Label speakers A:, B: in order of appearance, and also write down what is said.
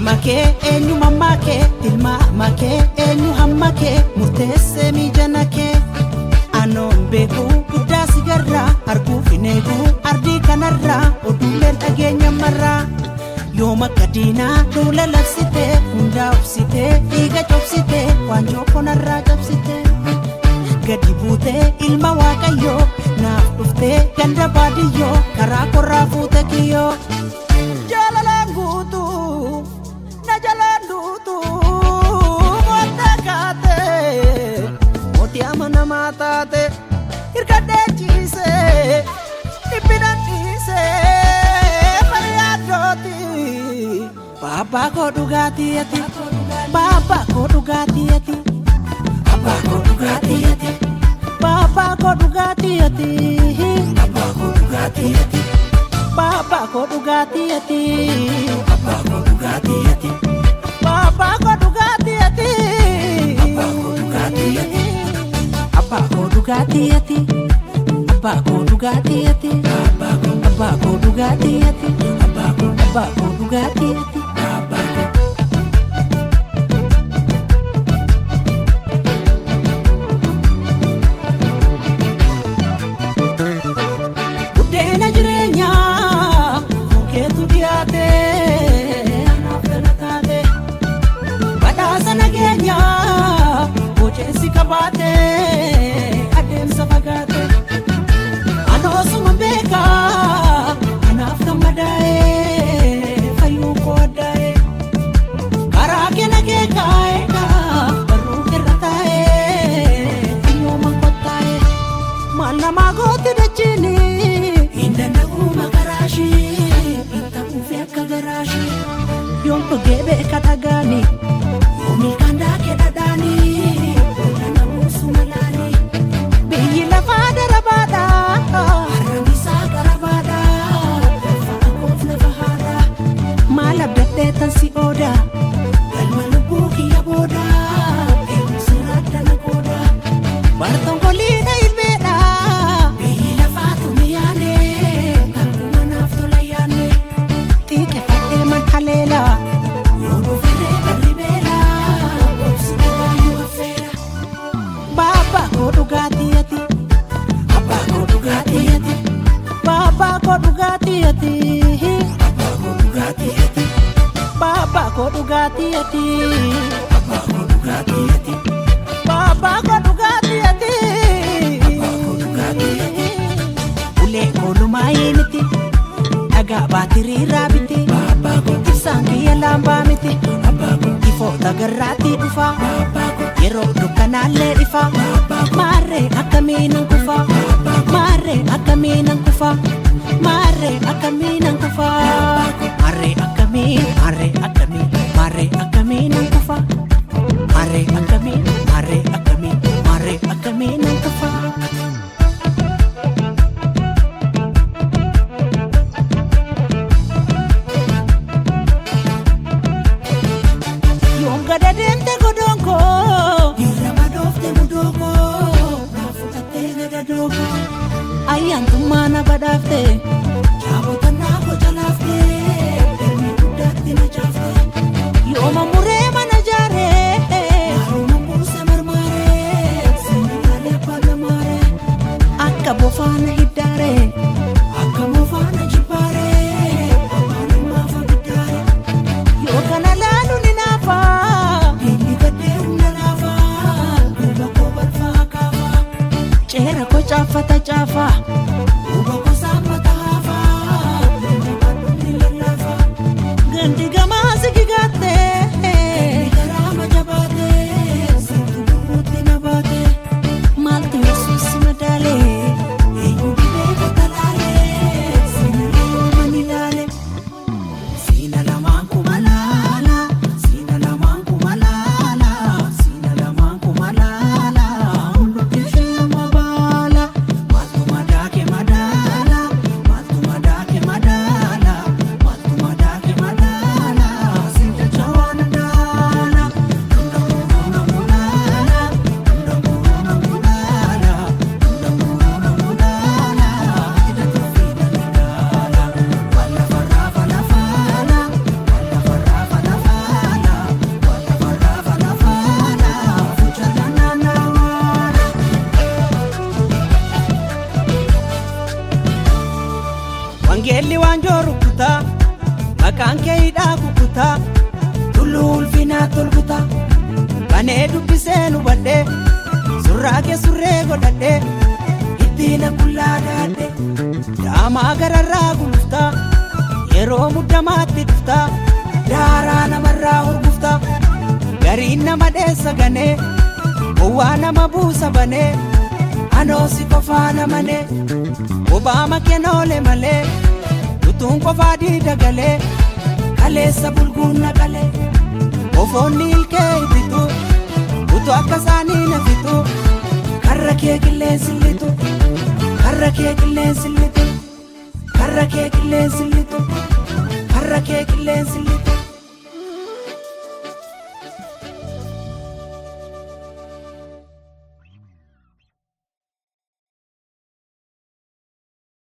A: Make enyu mamake tilma make enyu hammake murtese mi janake anon beku gudda sigarra argu finegu ardi kanarra odulen agenya marra yoma kadina dole lafsite hunda ofsite iga chopsite wanjo konarra chopsite gadi bute ilma waqayyo naaf dufte ganda badiyo kara korra fute kiyo matate irkade chise ibinatise pariyadoti baba ko dugati ati baba ko dugati ati baba ko dugati ati baba ko dugati ati baba ko dugati ati baba ko dugati ati baba ko dugati ati baba ko dugati ati baba ko dugati ati Abba ko dugati ati Abba ko dugati ati Abba ko dugati ati Abba ko dugati ati Abba Udena jirenya Muketu diate Anafenatade Badasa nagenya Bochesi kabate Gebe katagani yomi kanda kedadani na musumalani biyila fada rabada haramisa garabada fakof na bahada malab dette tansi oda kalmalubuki yaboda emusirata na koda barton kolina ilbeda biyila fatu miyane kakuma naftolayane tike fate man halela Baba ko dugati ati Baba ko dugati ati Baba ko dugati ati Baba ko dugati ati Baba ko dugati ati Baba ko dugati ati Ule kolumai miti Aga batiri rabiti Baba ko isangi lamba miti Baba ko ifo tagarati ufa Baba ko yero dukanale ifa Mare akaminang kufa Mare akaminang kufa Mare akaminang kufa Mare akamin Mare akamin Mare akaminang kufa Mare akamin Mare akamin Mare akaminang kufa Yung gadadente godongo Ayan tumana badafte Chabo tanako jalafte Demi dudati na chafte Yoma mure manajare Maruma murse marmare Sinigale pagamare Akka bofana hiddare Akka bofana jipare Apane mafa bidare Yokana lalu ninafa Hindi gade unalafa Kuba kobat fa kafa Chera ko chafa ta chafa wangeelli waan joorukkutaa maqaan kee hidhaa kukkutaa tulluu ulfinaa tolkutaa banee dubbisee nu badhee surraa kee surree godhadhee ittiina qullaa daadhee daamaa gararraa guluftaa yeroo muddamaatti dhuftaa daaraa namarraa hurguftaa gariin nama dheessa ganee gowwaa nama buusa banee anoosi qofaa namanee obaama kennoole malee utuun qofaa diida galee kaleessa bulguun naqalee ofoonni ilkee ibitu utu akka isaanii nafitu karra kee qilleensi litu karra kee qilleensi litu karra kee qilleensi litu karra kee qilleensi litu.